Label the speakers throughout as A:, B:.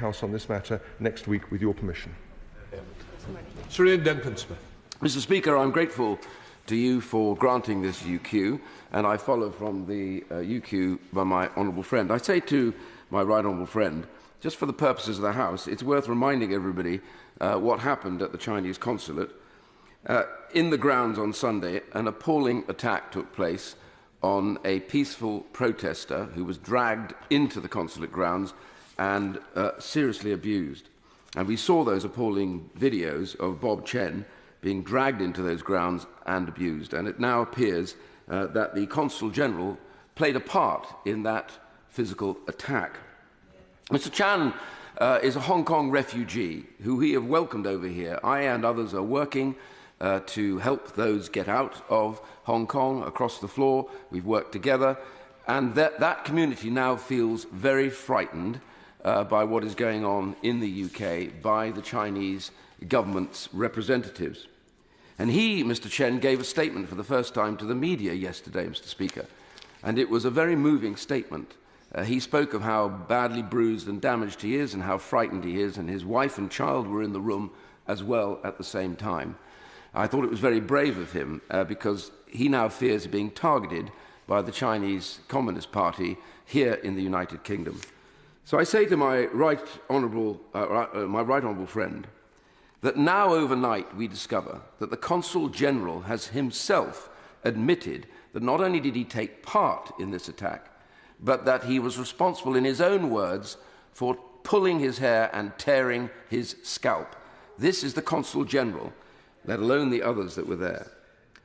A: House on this matter next week, with your permission.
B: Sir Ian Denton-Smith.
C: Mr. Speaker, I'm grateful to you for granting this UQ, and I follow from the UQ by my honourable friend. I say to my right honourable friend, just for the purposes of the House, it's worth reminding everybody what happened at the Chinese Consulate. In the grounds on Sunday, an appalling attack took place on a peaceful protester who was dragged into the consulate grounds and seriously abused. And we saw those appalling videos of Bob Chen being dragged into those grounds and abused. And it now appears that the Consul-General played a part in that physical attack. Mr. Chan is a Hong Kong refugee who we have welcomed over here. I and others are working to help those get out of Hong Kong across the floor. We've worked together, and that community now feels very frightened by what is going on in the UK by the Chinese government's representatives. And he, Mr. Chen, gave a statement for the first time to the media yesterday, Mr. Speaker, and it was a very moving statement. He spoke of how badly bruised and damaged he is and how frightened he is, and his wife and child were in the room as well at the same time. I thought it was very brave of him because he now fears being targeted by the Chinese Communist Party here in the United Kingdom. So I say to my right honourable friend that now overnight we discover that the Consul-General has himself admitted that not only did he take part in this attack, but that he was responsible, in his own words, for pulling his hair and tearing his scalp. This is the Consul-General, let alone the others that were there.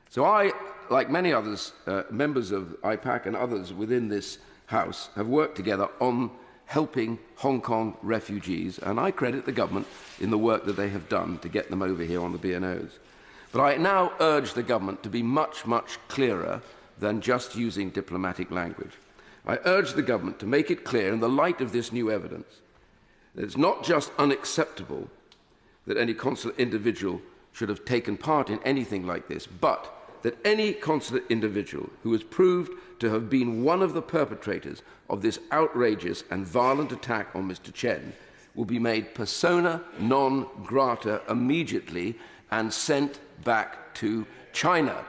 C: So I, like many others, members of IPAC and others within this House, have worked together on helping Hong Kong refugees, and I credit the government in the work that they have done to get them over here on the B&Os. But I now urge the government to be much, much clearer than just using diplomatic language. I urge the government to make it clear, in the light of this new evidence, that it's not just unacceptable that any consular individual should have taken part in anything like this, but that any consular individual who is proved to have been one of the perpetrators of this outrageous and violent attack on Mr. Chen will be made persona non grata immediately and sent back to China.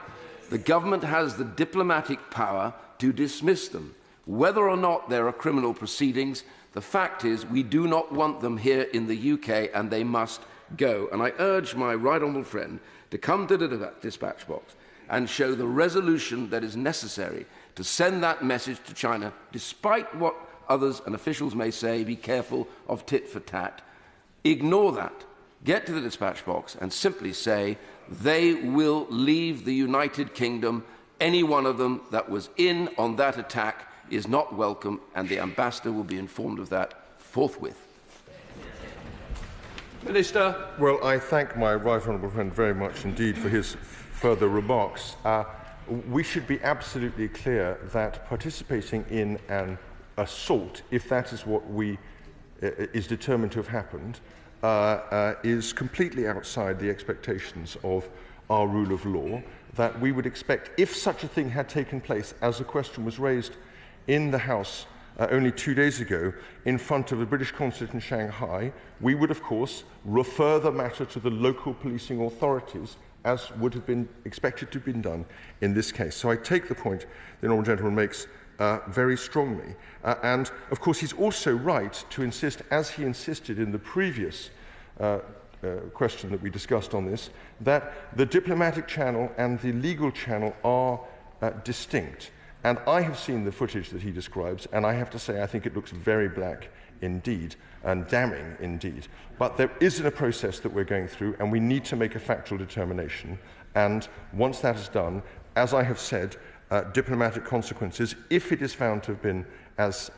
C: The government has the diplomatic power to dismiss them. Whether or not there are criminal proceedings, the fact is we do not want them here in the UK, and they must go. And I urge my right honourable friend to come to the dispatch box and show the resolution that is necessary to send that message to China, despite what others and officials may say, be careful of tit for tat. Ignore that. Get to the dispatch box and simply say they will leave the United Kingdom. Any one of them that was in on that attack is not welcome, and the ambassador will be informed of that forthwith.
B: Minister.
A: Well, I thank my right honourable friend very much indeed for his further remarks. We should be absolutely clear that participating in an assault, if that is what is determined to have happened, is completely outside the expectations of our rule of law, that we would expect, if such a thing had taken place, as the question was raised in the House only 2 days ago in front of the British Consulate in Shanghai, we would, of course, refer the matter to the local policing authorities, as would have been expected to have been done in this case. So I take the point the honourable gentleman makes very strongly. And, of course, he's also right to insist, as he insisted in the previous question that we discussed on this, that the diplomatic channel and the legal channel are distinct. And I have seen the footage that he describes, and I have to say I think it looks very black indeed, and damning indeed. But there isn't a process that we're going through, and we need to make a factual determination. And once that is done, as I have said, diplomatic consequences, if it is found to have been as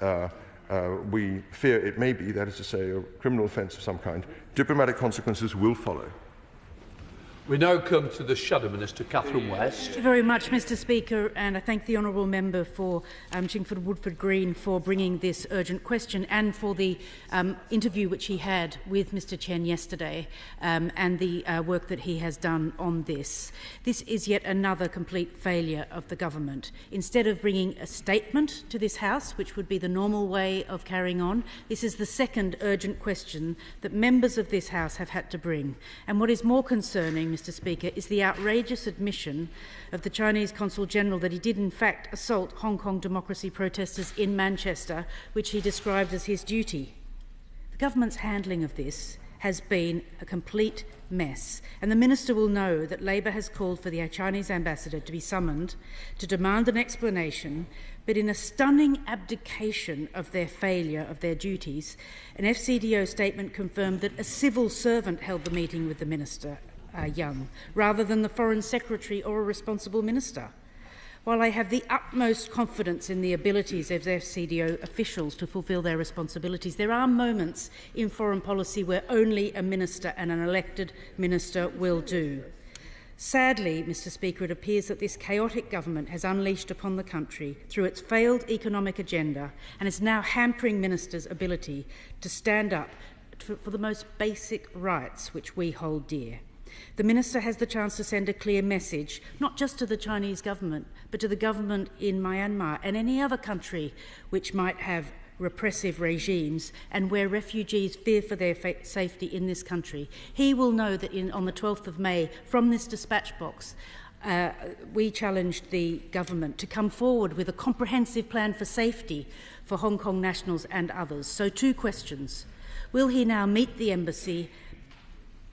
A: we fear it may be, that is to say, a criminal offence of some kind, diplomatic consequences will follow.
B: We now come to the Shadow Minister, Catherine West.
D: Thank you very much, Mr Speaker, and I thank the Honourable Member for Chingford-Woodford Green for bringing this urgent question and for the interview which he had with Mr Chen yesterday and the work that he has done on this. This is yet another complete failure of the government. Instead of bringing a statement to this House, which would be the normal way of carrying on, this is the second urgent question that members of this House have had to bring. And what is more concerning, Mr Speaker, is the outrageous admission of the Chinese Consul-General that he did in fact assault Hong Kong democracy protesters in Manchester, which he described as his duty. The government's handling of this has been a complete mess, and the Minister will know that Labor has called for the Chinese ambassador to be summoned to demand an explanation, but in a stunning abdication of their failure of their duties, an FCDO statement confirmed that a civil servant held the meeting with the Minister, Young, rather than the Foreign Secretary or a responsible minister. While I have the utmost confidence in the abilities of FCDO officials to fulfil their responsibilities, there are moments in foreign policy where only a minister and an elected minister will do. Sadly, Mr Speaker, it appears that this chaotic government has unleashed upon the country through its failed economic agenda and is now hampering ministers' ability to stand up for the most basic rights which we hold dear. The Minister has the chance to send a clear message, not just to the Chinese government, but to the government in Myanmar and any other country which might have repressive regimes and where refugees fear for their safety in this country. He will know that on the 12th of May, from this dispatch box, we challenged the government to come forward with a comprehensive plan for safety for Hong Kong nationals and others. So 2 questions. Will he now meet the embassy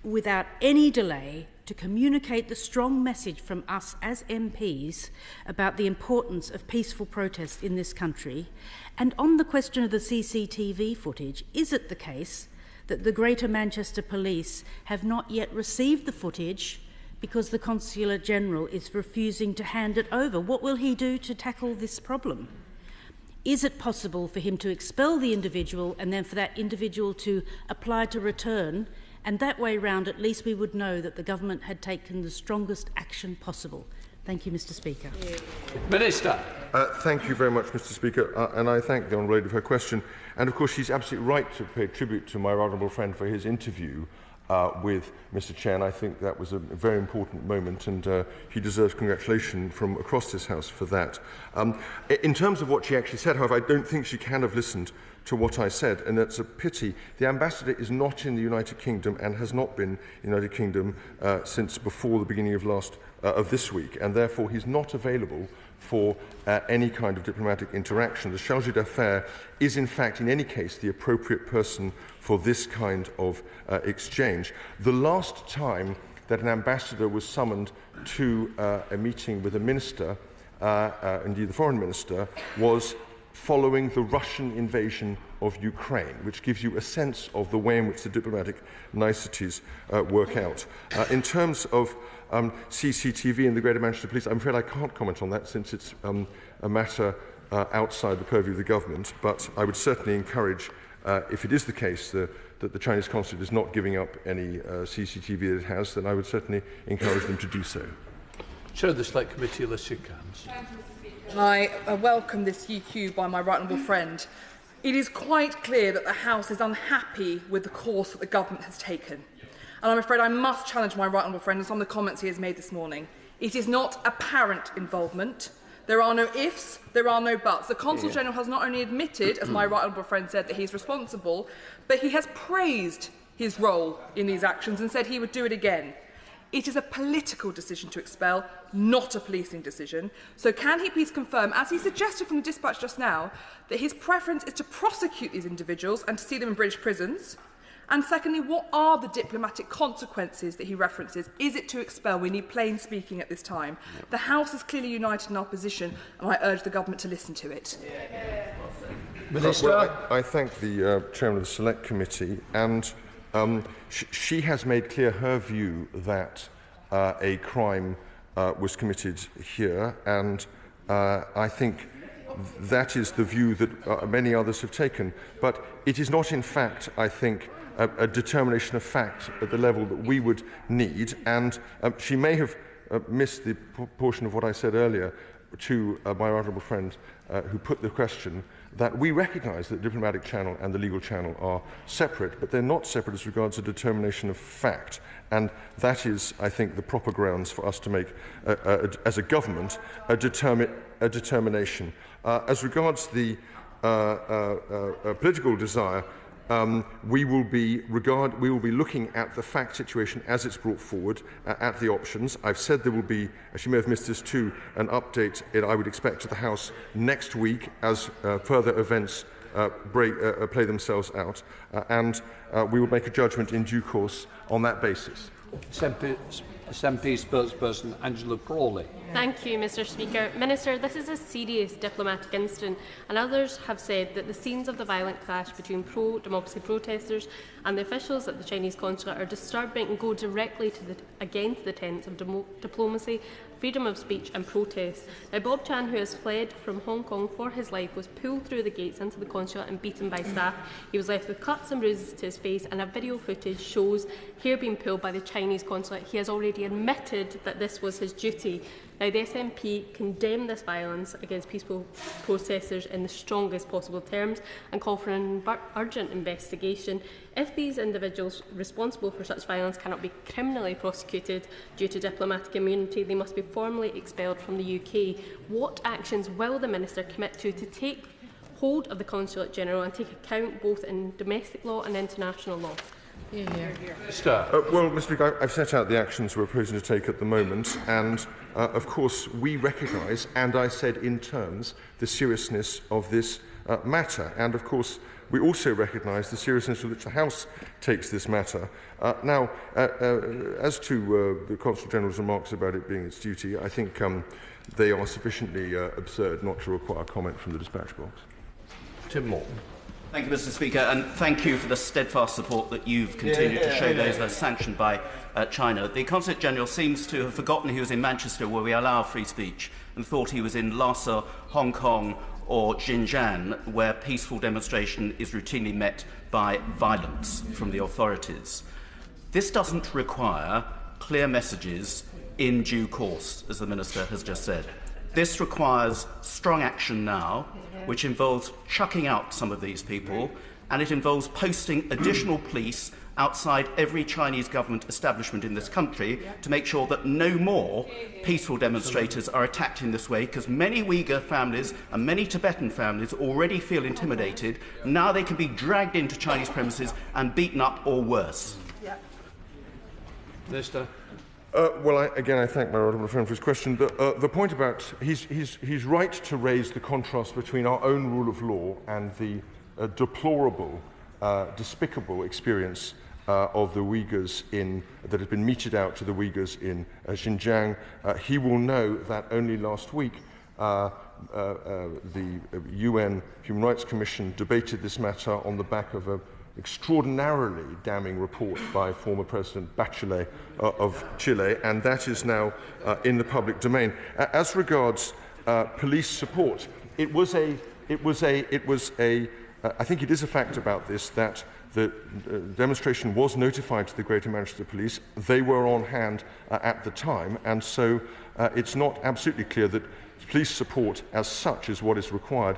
D: without any delay to communicate the strong message from us as MPs about the importance of peaceful protest in this country? And on the question of the CCTV footage, is it the case that the Greater Manchester Police have not yet received the footage because the Consular-General is refusing to hand it over? What will he do to tackle this problem? Is it possible for him to expel the individual and then for that individual to apply to return? And that way round, at least we would know that the government had taken the strongest action possible. Thank you, Mr Speaker.
B: Minister.
A: Thank you very much, Mr Speaker, and I thank the Honourable Lady for her question. And of course, she's absolutely right to pay tribute to my honourable friend for his interview with Mr Chen. I think that was a very important moment, and he deserves congratulations from across this House for that. In terms of what she actually said, however, I don't think she can have listened to what I said, and that's a pity. The ambassador is not in the United Kingdom and has not been in the United Kingdom since before the beginning of this week, and therefore he's not available for any kind of diplomatic interaction. The chargé d'affaires is, in fact, in any case, the appropriate person for this kind of exchange. The last time that an ambassador was summoned to a meeting with a minister, indeed the foreign minister, was following the Russian invasion of Ukraine, which gives you a sense of the way in which the diplomatic niceties work out. In terms of CCTV and the Greater Manchester Police, I'm afraid I can't comment on that since it's a matter outside the purview of the government, but I would certainly encourage, if it is the case that the Chinese consulate is not giving up any CCTV that it has, then I would certainly encourage them to do so.
B: Chair of the Select Committee, Alicia Cairns.
E: And I welcome this UQ by my right honourable friend. It is quite clear that the House is unhappy with the course that the government has taken. And I'm afraid I must challenge my right honourable friend on some of the comments he has made this morning. It is not apparent involvement. There are no ifs, there are no buts. The Consul-General has not only admitted, as my right honourable friend said, that he is responsible, but he has praised his role in these actions and said he would do it again. It is a political decision to expel, not a policing decision. So can he please confirm, as he suggested from the dispatch just now, that his preference is to prosecute these individuals and to see them in British prisons? And secondly, what are the diplomatic consequences that he references? Is it to expel? We need plain speaking at this time. The House is clearly united in our position, and I urge the government to listen to it.
B: Minister.
A: Well, I thank the Chairman of the Select Committee, and she has made clear her view that a crime was committed here, and I think that is the view that many others have taken. But it is not, in fact, I think, a determination of fact at the level that we would need. And she may have missed the portion of what I said earlier to my honourable friend who put the question, that we recognise that the diplomatic channel and the legal channel are separate, but they're not separate as regards a determination of fact. And that is, I think, the proper grounds for us to make, as a government, a determination. As regards the political desire, we will be looking at the fact situation as it's brought forward, at the options. I've said there will be, as you may have missed this too, an update I would expect to the House next week as further events play themselves out, and we will make a judgment in due course on that basis.
B: SNP spokesperson Angela Crawley.
F: Thank you, Mr. Speaker. Minister, this is a serious diplomatic incident, and others have said that the scenes of the violent clash between pro-democracy protesters and the officials at the Chinese consulate are disturbing and go directly to against the tenets of diplomacy, freedom of speech and protest. Now, Bob Chan, who has fled from Hong Kong for his life, was pulled through the gates into the consulate and beaten by staff. He was left with cuts and bruises to his face, and a video footage shows hair being pulled by the Chinese consulate. He has already admitted that this was his duty. Now, the SNP condemn this violence against peaceful protesters in the strongest possible terms and call for an urgent investigation. If these individuals responsible for such violence cannot be criminally prosecuted due to diplomatic immunity, they must be formally expelled from the UK. What actions will the Minister commit to take hold of the Consulate-General and take account both in domestic law and international law?
A: Well, Mr. Speaker, I've set out the actions we're proposing to take at the moment, and of course we recognise, and I said in terms, the seriousness of this matter, and of course we also recognise the seriousness with which the House takes this matter. Now, as to the Consul-General's remarks about it being its duty, I think they are sufficiently absurd not to require comment from the dispatch box.
B: Tim Morton.
G: Thank you, Mr. Speaker, and thank you for the steadfast support that you've continued to show those that are sanctioned by China. The Consulate-General seems to have forgotten he was in Manchester, where we allow free speech, and thought he was in Lhasa, Hong Kong or Xinjiang, where peaceful demonstration is routinely met by violence from the authorities. This doesn't require clear messages in due course, as the Minister has just said. This requires strong action now, which involves chucking out some of these people, and it involves posting additional police outside every Chinese government establishment in this country to make sure that no more peaceful demonstrators are attacked in this way, because many Uyghur families and many Tibetan families already feel intimidated. Now they can be dragged into Chinese premises and beaten up or worse.
B: Minister.
A: Well, I thank my honourable friend for his question. The point about he's right to raise the contrast between our own rule of law and the deplorable, despicable experience of the Uyghurs that has been meted out to the Uyghurs in Xinjiang. He will know that only last week the UN Human Rights Commission debated this matter on the back of an extraordinarily damning report by former President Bachelet of Chile, and that is now in the public domain. As regards police support, I think it is a fact about this that the demonstration was notified to the Greater Manchester Police. They were on hand at the time, and so it's not absolutely clear that police support as such is what is required.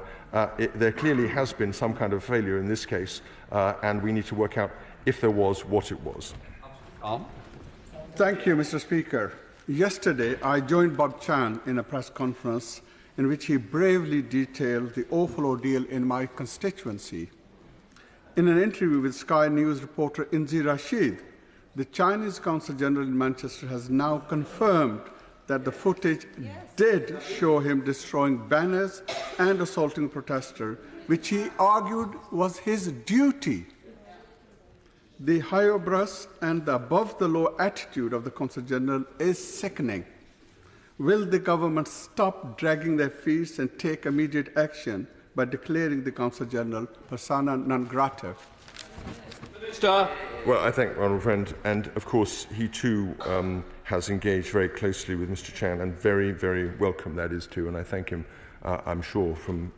A: There clearly has been some kind of failure in this case, and we need to work out, if there was, what it was.
H: Thank you, Mr. Speaker. Yesterday, I joined Bob Chan in a press conference in which he bravely detailed the awful ordeal in my constituency. In an interview with Sky News reporter Inzi Rashid, the Chinese Consul-General in Manchester has now confirmed that the footage did show him destroying banners and assaulting a protester, which he argued was his duty. The high-obras and the above-the-law attitude of the Consul-General is sickening. Will the government stop dragging their feet and take immediate action by declaring the Consul-General persona non grata?
B: Minister.
A: Well, I thank my honourable friend, and of course he too has engaged very closely with Mr. Chan, and very, very welcome that is too, and I thank him I'm sure from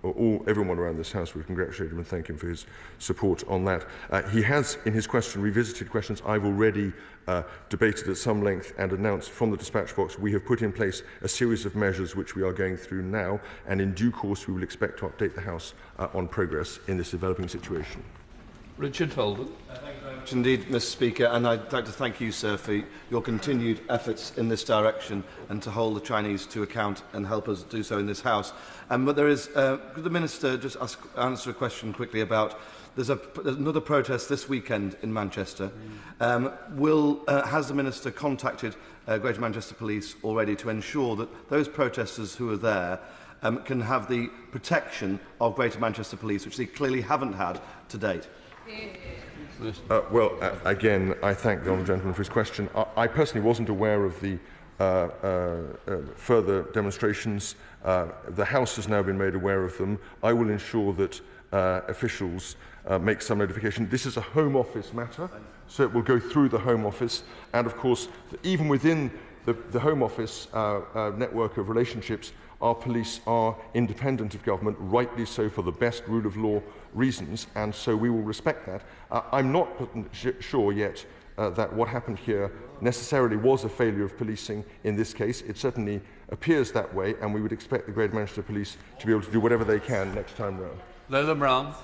A: everyone around this House would congratulate him and thank him for his support on that. He has, in his question, revisited questions I've already debated at some length and announced from the dispatch box. We have put in place a series of measures which we are going through now, and in due course we will expect to update the House on progress in this developing situation.
B: Richard Holden.
I: Thank you very much indeed, Mr. Speaker, and I'd like to thank you, sir, for your continued efforts in this direction and to hold the Chinese to account and help us do so in this House. But there is, could the Minister just answer a question quickly about, there's another protest this weekend in Manchester. Has the Minister contacted Greater Manchester Police already to ensure that those protesters who are there can have the protection of Greater Manchester Police, which they clearly haven't had to date?
A: Again, I thank the honourable gentleman for his question. I personally wasn't aware of the further demonstrations. The House has now been made aware of them. I will ensure that officials make some notification. This is a Home Office matter, so it will go through the Home Office. And of course, even within the Home Office network of relationships, our police are independent of government, rightly so, for the best rule of law reasons, and so we will respect that. I'm not sure yet that what happened here necessarily was a failure of policing in this case. It certainly appears that way, and we would expect the Greater Manchester Police to be able to do whatever they can next time round.
B: Lola Brown.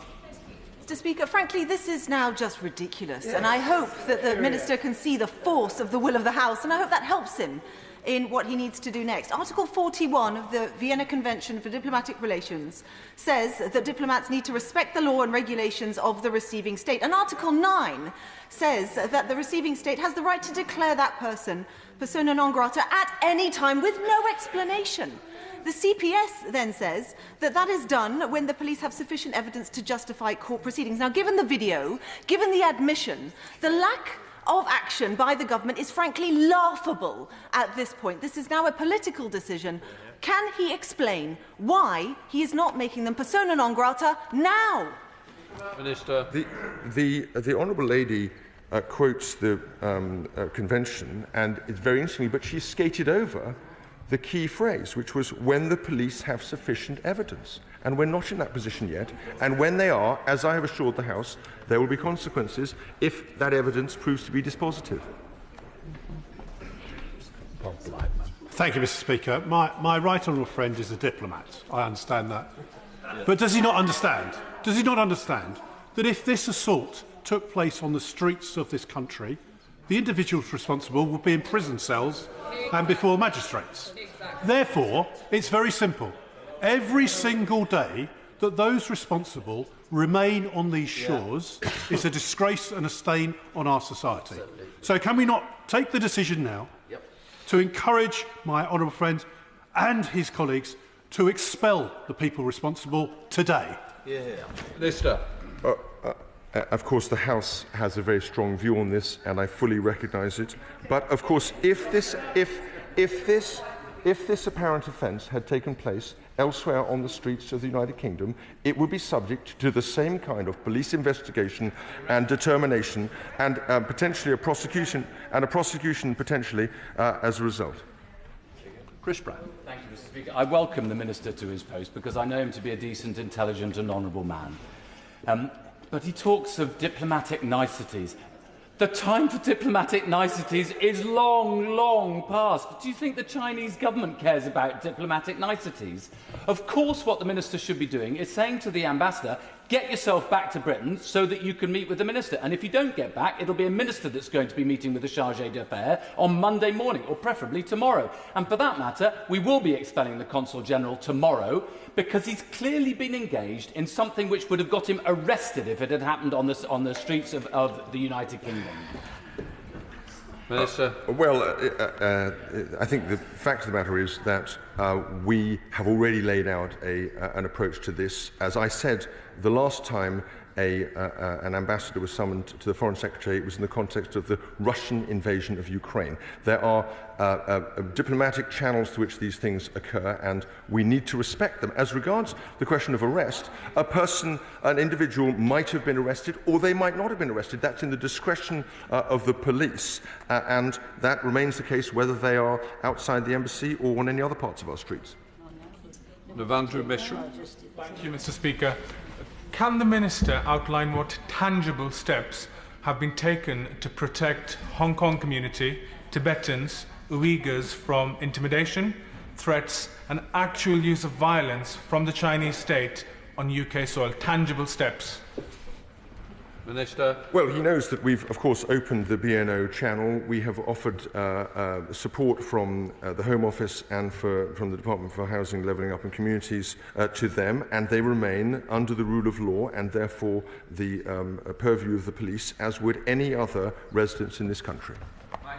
J: Mr. Speaker, frankly, this is now just ridiculous, and I hope that the Minister can see the force of the will of the House, and I hope that helps him in what he needs to do next. Article 41 of the Vienna Convention for Diplomatic Relations says that diplomats need to respect the law and regulations of the receiving state. And Article 9 says that the receiving state has the right to declare that person persona non grata at any time with no explanation. The CPS then says that that is done when the police have sufficient evidence to justify court proceedings. Now, given the video, given the admission, the lack of action by the government is frankly laughable at this point. This is now a political decision. Can he explain why he is not making them persona non grata now?
B: Minister.
A: The Honourable Lady quotes the convention, and it's very interesting, but she skated over the key phrase, which was when the police have sufficient evidence. And we're not in that position yet. And when they are, as I have assured the House, there will be consequences if that evidence proves to be dispositive.
K: Thank you, Mr. Speaker. My right honourable friend is a diplomat. I understand that. But does he not understand? Does he not understand that if this assault took place on the streets of this country, the individuals responsible would be in prison cells and before magistrates? Therefore, it's very simple. Every single day that those responsible remain on these shores is a disgrace and a stain on our society. So can we not take the decision now to encourage my honourable friend and his colleagues to expel the people responsible today?
B: Minister.
A: Of course, the House has a very strong view on this, and I fully recognise it. But of course, if this apparent offence had taken place elsewhere on the streets of the United Kingdom, it would be subject to the same kind of police investigation and determination, and potentially a prosecution, potentially as a result.
B: Chris Brown.
L: Thank you, Mr. Speaker. I welcome the Minister to his post because I know him to be a decent, intelligent and honourable man. But he talks of diplomatic niceties. The time for diplomatic niceties is long, long past. Do you think the Chinese government cares about diplomatic niceties? Of course, what the Minister should be doing is saying to the ambassador, get yourself back to Britain so that you can meet with the Minister. And if you don't get back, it'll be a Minister that's going to be meeting with the Chargé d'Affaires on Monday morning, or preferably tomorrow. And for that matter, we will be expelling the Consul-General tomorrow because he's clearly been engaged in something which would have got him arrested if it had happened on the streets of the United Kingdom.
B: Minister.
A: I think the fact of the matter is that we have already laid out an approach to this. As I said, the last time an ambassador was summoned to the Foreign Secretary, it was in the context of the Russian invasion of Ukraine. There are diplomatic channels through which these things occur, and we need to respect them. As regards the question of arrest, an individual might have been arrested, or they might not have been arrested. That's in the discretion of the police, and that remains the case whether they are outside the embassy or on any other parts of our streets.
B: Navandru Mishra.
M: Thank you, Mr. Speaker. Can the Minister outline what tangible steps have been taken to protect Hong Kong community, Tibetans, Uyghurs from intimidation, threats and actual use of violence from the Chinese state on UK soil? Tangible steps.
B: Minister.
A: Well, he knows that we've, of course, opened the BNO channel. We have offered support from the Home Office and from the Department for Housing, Levelling Up and Communities to them, and they remain under the rule of law and therefore the purview of the police, as would any other residents in this country.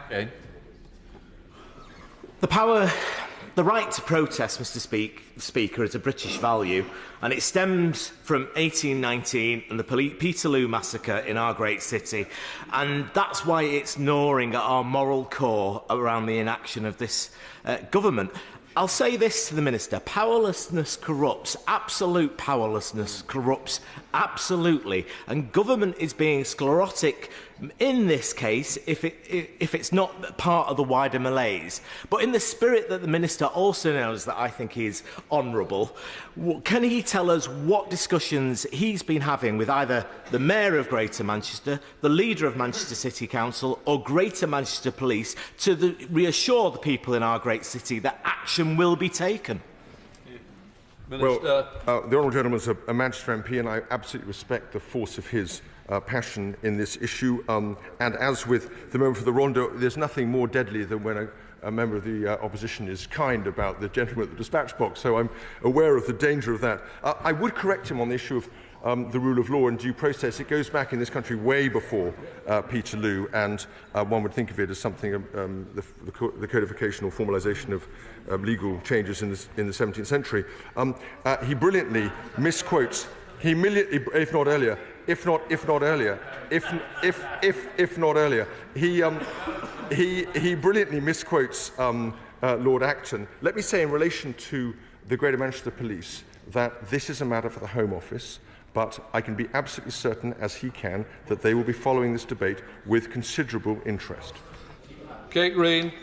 B: Okay.
N: The right to protest, Mr. Speaker, is a British value, and it stems from 1819 and the Peterloo massacre in our great city, and that's why it's gnawing at our moral core around the inaction of this government. I'll say this to the Minister: powerlessness corrupts. Absolute powerlessness corrupts absolutely, and government is being sclerotic in this case if it's not part of the wider malaise. But in the spirit that the Minister also knows that I think he is honourable, can he tell us what discussions he's been having with either the Mayor of Greater Manchester, the Leader of Manchester City Council or Greater Manchester Police to reassure the people in our great city that action will be taken?
B: Minister.
A: Well, the Honourable Gentleman is a Manchester MP, and I absolutely respect the force of his passion in this issue. And as with the member for the Rondo, there's nothing more deadly than when a member of the opposition is kind about the gentleman at the dispatch box. So I'm aware of the danger of that. I would correct him on the issue of the rule of law and due process. It goes back in this country way before Peterloo, and one would think of it as something the codification or formalisation of legal changes in the 17th century. He brilliantly misquotes. If not earlier, he brilliantly misquotes Lord Acton. Let me say in relation to the Greater Manchester Police that this is a matter for the Home Office, but I can be absolutely certain, as he can, that they will be following this debate with considerable interest.
B: Kate Green.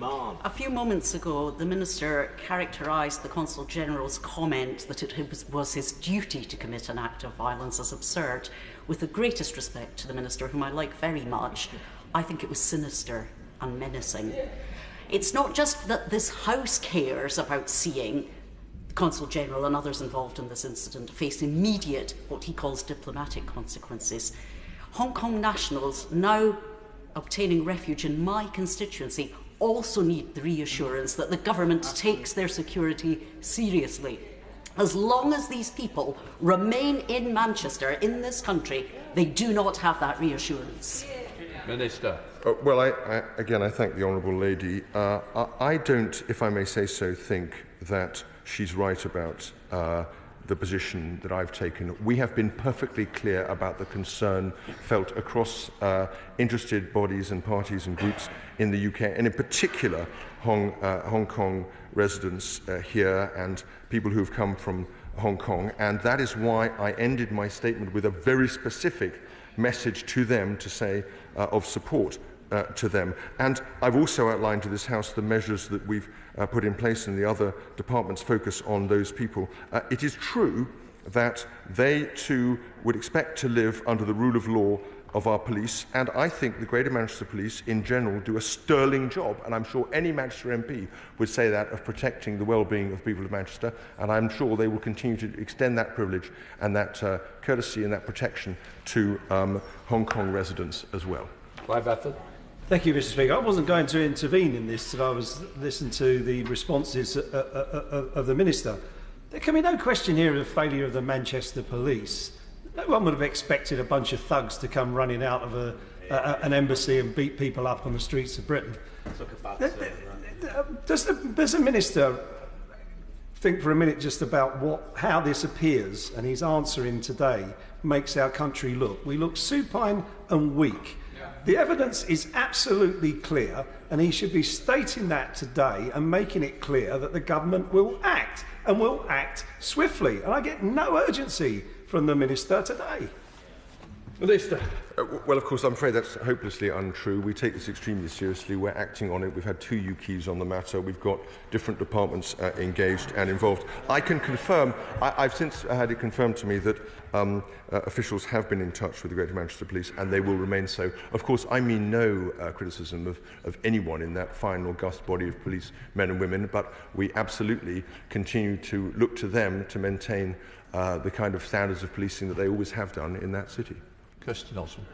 O: A few moments ago, the Minister characterised the Consul-General's comment that it was his duty to commit an act of violence as absurd. With the greatest respect to the Minister, whom I like very much, I think it was sinister and menacing. It's not just that this House cares about seeing the Consul-General and others involved in this incident face immediate, what he calls diplomatic consequences. Hong Kong nationals now obtaining refuge in my constituency also need the reassurance that the government takes their security seriously. As long as these people remain in Manchester, in this country, they do not have that reassurance.
B: Minister.
A: Well, I thank the Honourable Lady. I don't, if I may say so, think that she's right about the position that I've taken. We have been perfectly clear about the concern felt across interested bodies and parties and groups in the UK, and in particular Hong Kong residents here and people who have come from Hong Kong, and that is why I ended my statement with a very specific message to them to say of support to them. And I've also outlined to this House the measures that we've put in place, and the other departments focus on those people. It is true that they too would expect to live under the rule of law of our police, and I think the Greater Manchester Police in general do a sterling job, and I'm sure any Manchester MP would say that, of protecting the well-being of the people of Manchester, and I'm sure they will continue to extend that privilege and that courtesy and that protection to Hong Kong residents as well.
B: Clive Bafford.
P: Thank you, Mr. Speaker. I wasn't going to intervene in this till I was listening to the responses of the Minister. There can be no question here of the failure of the Manchester Police. No one would have expected a bunch of thugs to come running out of an embassy and beat people up on the streets of Britain. Does the Minister think for a minute just about how this appears, and his answering today makes our country look? We look supine and weak. The evidence is absolutely clear, and he should be stating that today and making it clear that the government will act, and will act swiftly. And I get no urgency from the Minister today.
B: Minister.
A: Well, of course, I'm afraid that's hopelessly untrue. We take this extremely seriously. We're acting on it. We've had 2 UKs on the matter. We've got different departments engaged and involved. I can confirm, I've since had it confirmed to me that officials have been in touch with the Greater Manchester Police, and they will remain so. Of course, I mean no criticism of anyone in that fine, august body of police men and women, but we absolutely continue to look to them to maintain the kind of standards of policing that they always have done in that city.
B: Kirsten Nelson.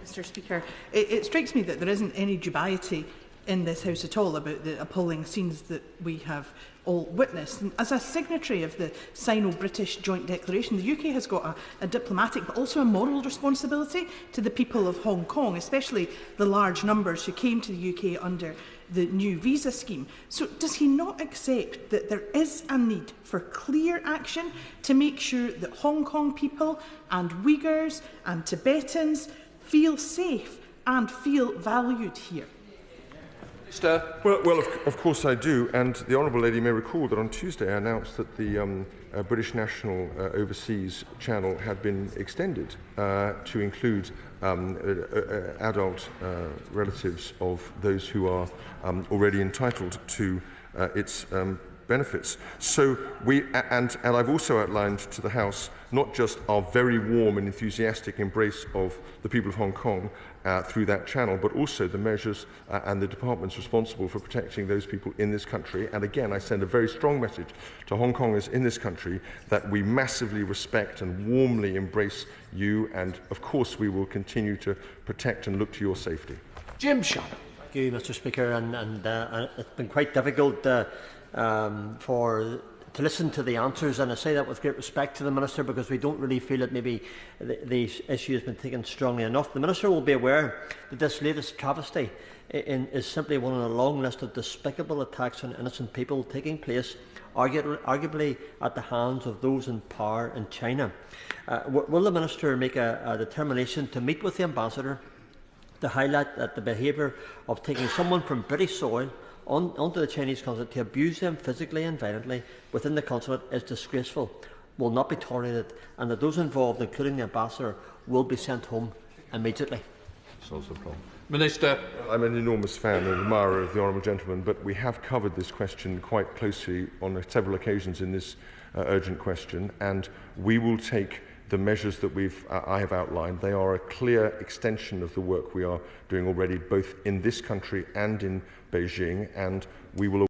Q: Mr. Speaker, it strikes me that there isn't any dubiety in this House at all about the appalling scenes that we have all witnessed. And as a signatory of the Sino-British Joint Declaration, the UK has got a diplomatic but also a moral responsibility to the people of Hong Kong, especially the large numbers who came to the UK under the new visa scheme. So does he not accept that there is a need for clear action to make sure that Hong Kong people and Uyghurs and Tibetans feel safe and feel valued here?
A: Well, of course I do, and the Honourable Lady may recall that on Tuesday I announced that the British National Overseas Channel had been extended to include adult relatives of those who are already entitled to its benefits. So and I've also outlined to the House not just our very warm and enthusiastic embrace of the people of Hong Kong through that channel, but also the measures and the departments responsible for protecting those people in this country. And again, I send a very strong message to Hong Kongers in this country that we massively respect and warmly embrace you, and of course we will continue to protect and look to your safety.
B: Jim Shannon.
R: Thank you, Mr. Speaker, and it's been quite difficult to listen to the answers, and I say that with great respect to the Minister, because we don't really feel that maybe the issue has been taken strongly enough. The Minister will be aware that this latest travesty is simply one on a long list of despicable attacks on innocent people taking place, arguably at the hands of those in power in China. Will the Minister make a determination to meet with the Ambassador to highlight that the behaviour of taking someone from British soil onto the Chinese consulate to abuse them physically and violently within the consulate is disgraceful, will not be tolerated, and that those involved, including the Ambassador, will be sent home immediately?
B: Minister.
A: I'm an enormous fan and admirer of the Honourable Gentleman, but we have covered this question quite closely on several occasions in this urgent question, and we will take the measures that I have outlined. They are a clear extension of the work we are doing already, both in this country and in Beijing, and we will